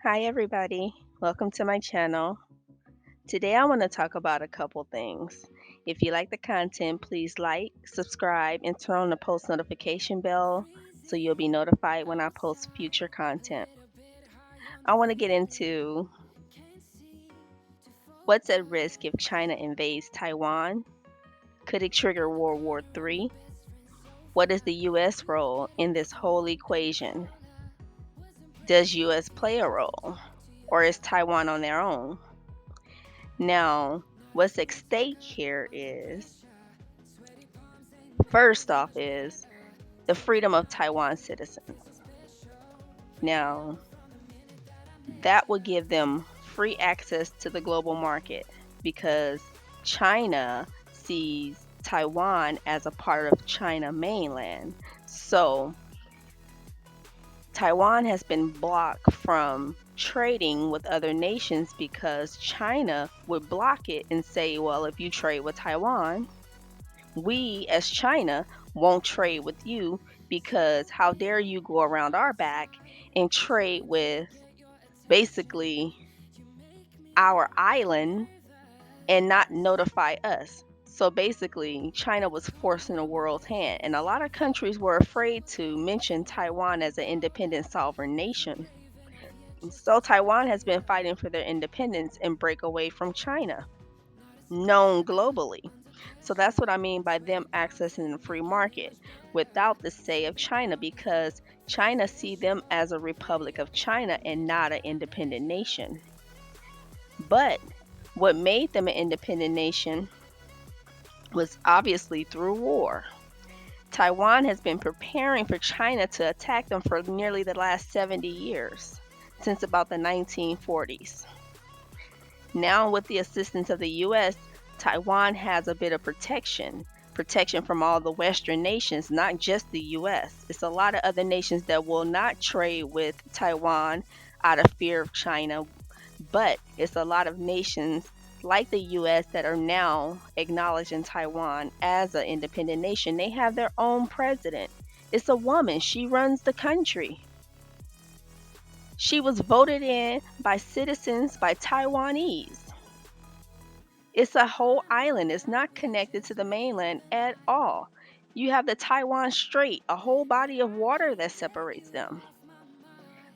Hi everybody, welcome to my channel. Today I want to talk about a couple things. If you like the content, please like, subscribe, and turn on the post notification bell so you'll be notified when I post future content. I want to get into what's at risk if China invades Taiwan. Could it trigger World War III? What is the US role in this whole equation? Does US play a role? Or is Taiwan on their own? Now, what's at stake here is first off is the freedom of Taiwan citizens. Now, that will give them free access to the global market because China sees Taiwan as a part of China mainland. So, Taiwan has been blocked from trading with other nations because China would block it and say, well, if you trade with Taiwan, we as China won't trade with you because how dare you go around our back and trade with basically our island and not notify us. So basically, China was forcing the world's hand, and a lot of countries were afraid to mention Taiwan as an independent sovereign nation. So Taiwan has been fighting for their independence and break away from China, known globally. So that's what I mean by them accessing the free market without the say of China because China see them as a republic of China and not an independent nation. But what made them an independent nation was obviously through war. Taiwan has been preparing for China to attack them for nearly the last 70 years, since about the 1940s. Now, with the assistance of the US, Taiwan has a bit of protection from all the Western nations, not just the US. It's a lot of other nations that will not trade with Taiwan out of fear of China, but it's a lot of nations like the US that are now acknowledging Taiwan as an independent nation. They have their own president. It's a woman, she runs the country. She was voted in by citizens, by Taiwanese. It's a whole island. It's not connected to the mainland at all. You have the Taiwan Strait, a whole body of water that separates them.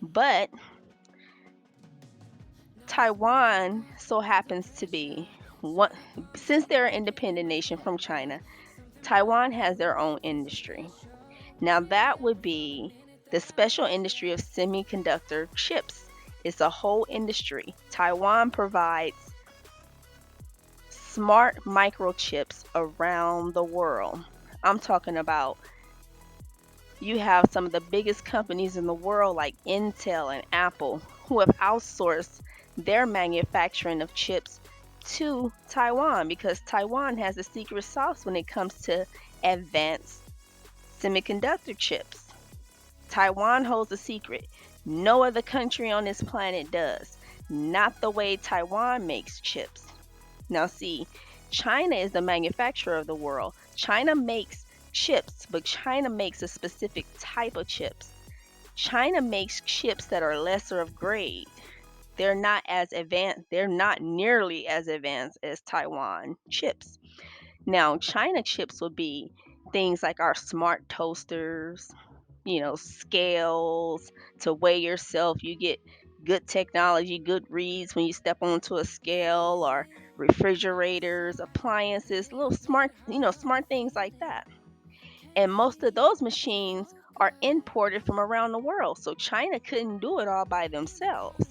But Taiwan so happens to be one, since they're an independent nation from China, Taiwan has their own industry. Now, that would be the special industry of semiconductor chips. It's a whole industry. Taiwan provides smart microchips around the world. I'm talking about you have some of the biggest companies in the world like Intel and Apple who have outsourced their manufacturing of chips to Taiwan because Taiwan has a secret sauce when it comes to advanced semiconductor chips. Taiwan holds a secret. No other country on this planet does. Not the way Taiwan makes chips. Now, see, China is the manufacturer of the world. China makes chips, but China makes a specific type of chips. China makes chips that are lesser of grade. They're not as advanced, they're not nearly as advanced as Taiwan chips. Now, China chips would be things like our smart toasters, scales to weigh yourself. You get good technology, good reads when you step onto a scale, or refrigerators, appliances, little smart, smart things like that. And most of those machines are imported from around the world. So China couldn't do it all by themselves.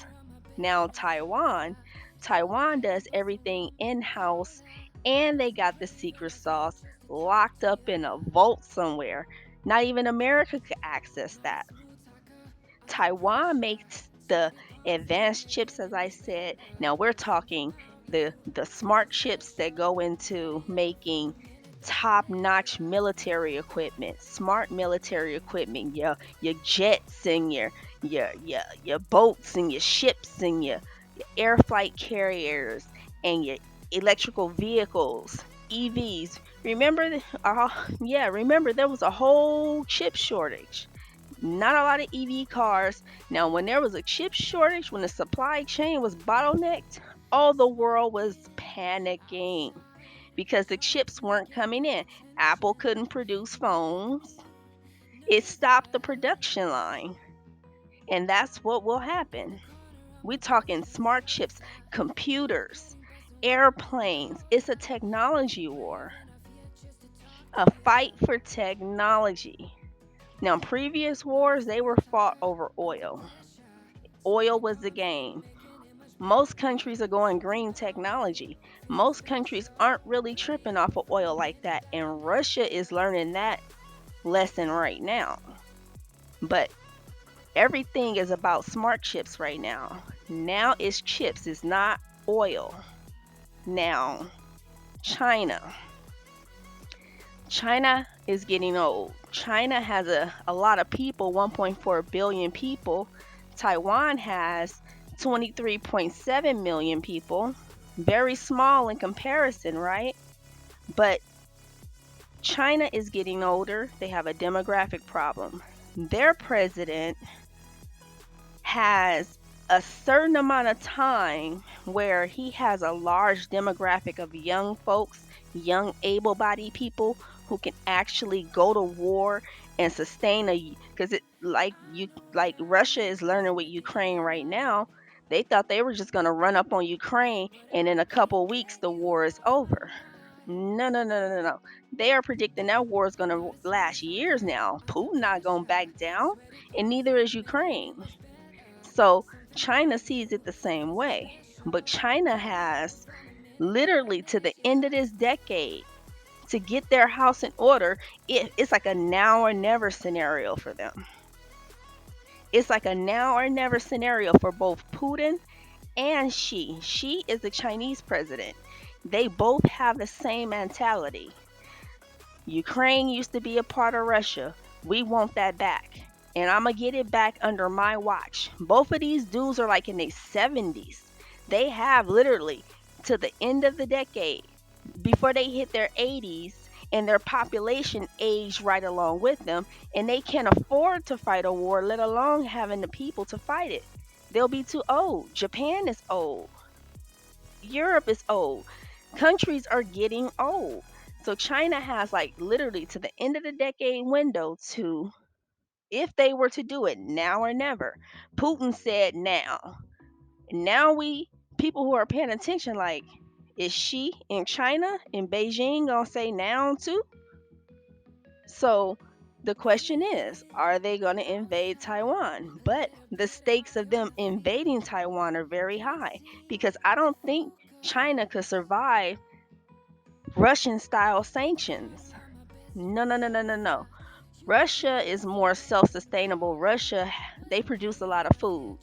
Now, Taiwan does everything in house and they got the secret sauce locked up in a vault somewhere. Not even America could access that. Taiwan makes the advanced chips, as I said. Now we're talking the smart chips that go into making top-notch military equipment, smart military equipment, your jets and your boats and your ships and your air flight carriers and your electrical vehicles, EVs. Remember, yeah, remember there was a whole chip shortage. Not a lot of EV cars. Now, when there was a chip shortage, when the supply chain was bottlenecked, all the world was panicking because the chips weren't coming in. Apple couldn't produce phones. It stopped the production line. And that's what will happen. We're talking smart chips, computers, airplanes. It's a technology war, a fight for technology. Now, previous wars, they were fought over oil. Oil was the game. Most countries are going green technology. Most countries aren't really tripping off of oil like that. And Russia is learning that lesson right now. But everything is about smart chips right now. Now it's chips, it's not oil. Now, China. China is getting old. China has a lot of people, 1.4 billion people. Taiwan has 23.7 million people. Very small in comparison, right? But China is getting older. They have a demographic problem. Their president has a certain amount of time where he has a large demographic of young folks, young able bodied people who can actually go to war and sustain a because it like Russia is learning with Ukraine right now. They thought they were just going to run up on Ukraine and in a couple of weeks the war is over. No, no, no, no, no, no. They are predicting that war is going to last years now. Putin not going to back down, and neither is Ukraine. So China sees it the same way. But China has literally to the end of this decade to get their house in order. It's like a now or never scenario for them. It's like a now or never scenario for both Putin and Xi. Xi is the Chinese president. They both have the same mentality. Ukraine used to be a part of Russia. We want that back. And I'm going to get it back under my watch. Both of these dudes are like in their 70s. They have literally to the end of the decade, before they hit their 80s, and their population aged right along with them, and they can't afford to fight a war, let alone having the people to fight it. They'll be too old. Japan is old. Europe is old. Countries are getting old. So China has like literally to the end of the decade window to, if they were to do it now or never. Putin said now. Now we people who are paying attention like, is she in China in Beijing gonna say now too? So the question is, are they going to invade Taiwan? But the stakes of them invading Taiwan are very high because I don't think China could survive Russian style sanctions. No, no, no, no, no, no. Russia is more self sustainable. Russia, they produce a lot of food.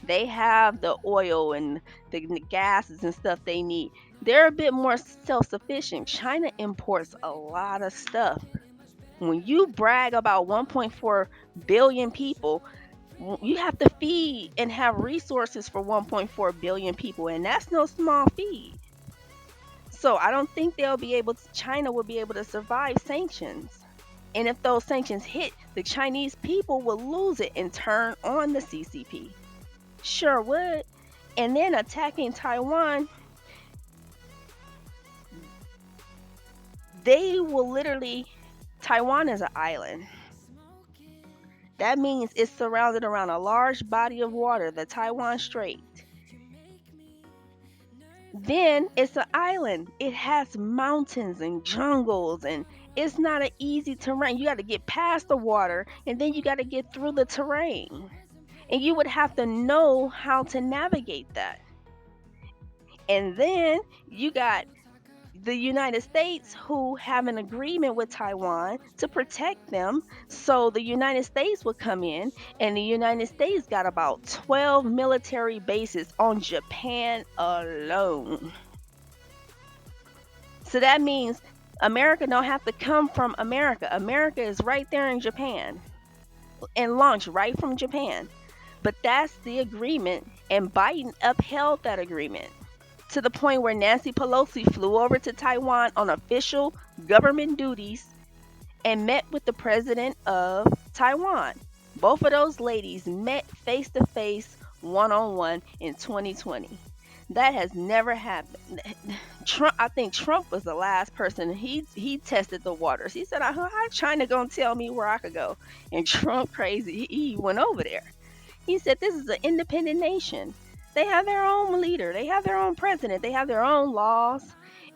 They have the oil and the gases and stuff they need. They're a bit more self sufficient. China imports a lot of stuff. When you brag about 1.4 billion people, you have to feed and have resources for 1.4 billion people, and that's no small feat. So I don't think China will be able to survive sanctions. And if those sanctions hit, the Chinese people will lose it and turn on the CCP. Sure would. And then attacking Taiwan, they will literally, Taiwan is an island. That means it's surrounded around a large body of water, the Taiwan Strait. Then it's an island. It has mountains and jungles, and it's not an easy terrain. You got to get past the water, and then you got to get through the terrain. And you would have to know how to navigate that. And then you got the United States who have an agreement with Taiwan to protect them. So the United States would come in, and the United States got about 12 military bases on Japan alone. So that means America don't have to come from America. America is right there in Japan and launch right from Japan. But that's the agreement, and Biden upheld that agreement to the point where Nancy Pelosi flew over to Taiwan on official government duties and met with the president of Taiwan. Both of those ladies met face to face, one on one in 2020. That has never happened. Trump, I think Trump was the last person. He tested the waters. He said, "How China gonna tell me where I could go?" And Trump, crazy, he went over there. He said, "This is an independent nation. They have their own leader. They have their own president. They have their own laws."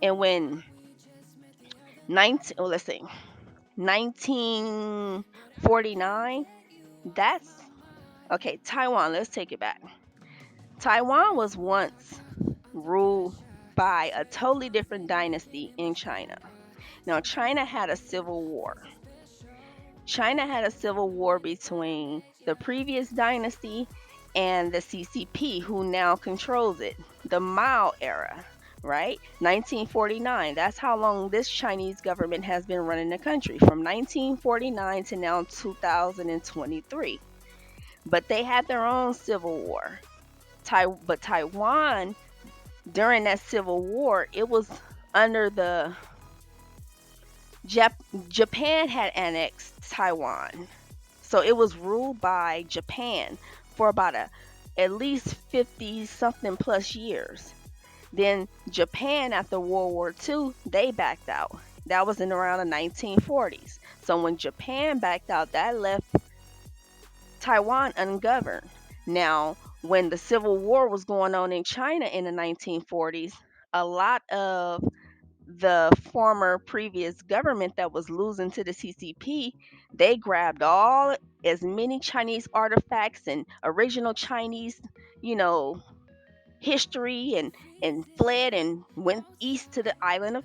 And when 19, oh, let's see, 1949, that's okay. Taiwan. Let's take it back. Taiwan was once ruled by a totally different dynasty in China. Now, China had a civil war. China had a civil war between the previous dynasty and the CCP, who now controls it. The Mao era, right? 1949. That's how long this Chinese government has been running the country, from 1949 to now 2023. But they had their own civil war. But Taiwan, during that civil war, it was under the Japan had annexed Taiwan. So it was ruled by Japan for about at least 50 something plus years. Then Japan, after World War II, they backed out. That was in around the 1940s. So when Japan backed out, that left Taiwan ungoverned. Now, when the Civil War was going on in China in the 1940s, a lot of the former previous government that was losing to the CCP, they grabbed all as many Chinese artifacts and original Chinese, you know, history, and fled and went east to the island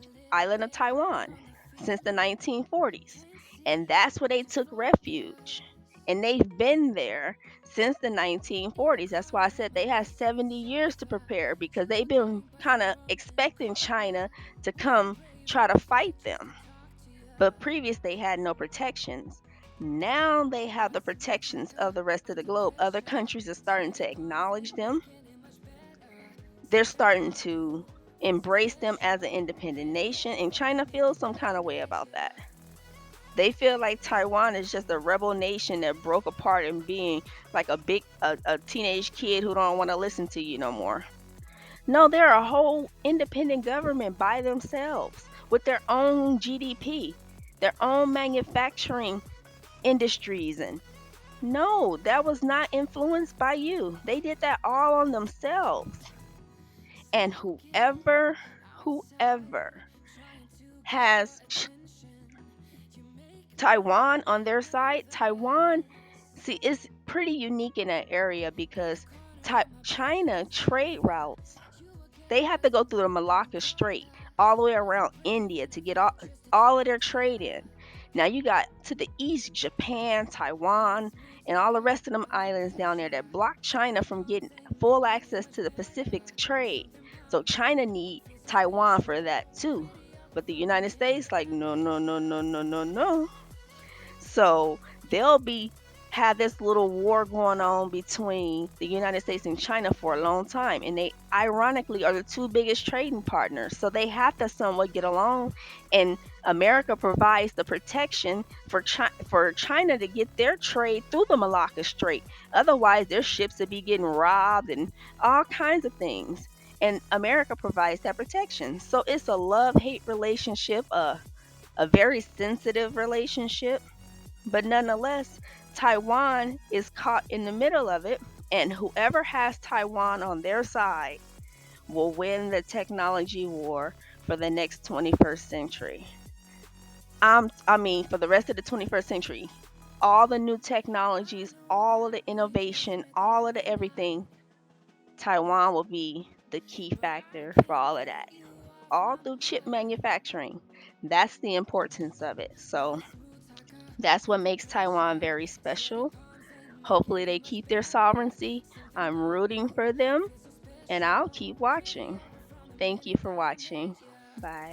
of Taiwan since the 1940s. And that's where they took refuge. And they've been there since the 1940s. That's why I said they had 70 years to prepare, because they've been kind of expecting China to come try to fight them. But previous they had no protections. Now they have the protections of the rest of the globe. Other countries are starting to acknowledge them. They're starting to embrace them as an independent nation, and China feels some kind of way about that. They feel like Taiwan is just a rebel nation that broke apart and being like a teenage kid who don't want to listen to you no more. No, they're a whole independent government by themselves with their own GDP, their own manufacturing industries. And no, that was not influenced by you. They did that all on themselves. And whoever has Taiwan on their side, Taiwan, see, is pretty unique in that area because China trade routes, they have to go through the Malacca Strait all the way around India to get all of their trade in. Now you got to the east Japan, Taiwan, and all the rest of them islands down there that block China from getting full access to the Pacific trade. So China need Taiwan for that too. But the United States like, no, no, no, no, no, no, no. So they'll be have this little war going on between the United States and China for a long time, and they ironically are the two biggest trading partners. So they have to somewhat get along, and America provides the protection for China to get their trade through the Malacca Strait. Otherwise, their ships would be getting robbed and all kinds of things. And America provides that protection. So it's a love-hate relationship, a very sensitive relationship, but nonetheless, Taiwan is caught in the middle of it, and whoever has Taiwan on their side will win the technology war for the next 21st century. I mean, for the rest of the 21st century, all the new technologies, all of the innovation, all of the everything, Taiwan will be the key factor for all of that. All through chip manufacturing. That's the importance of it. So that's what makes Taiwan very special. Hopefully, they keep their sovereignty. I'm rooting for them, and I'll keep watching. Thank you for watching. Bye.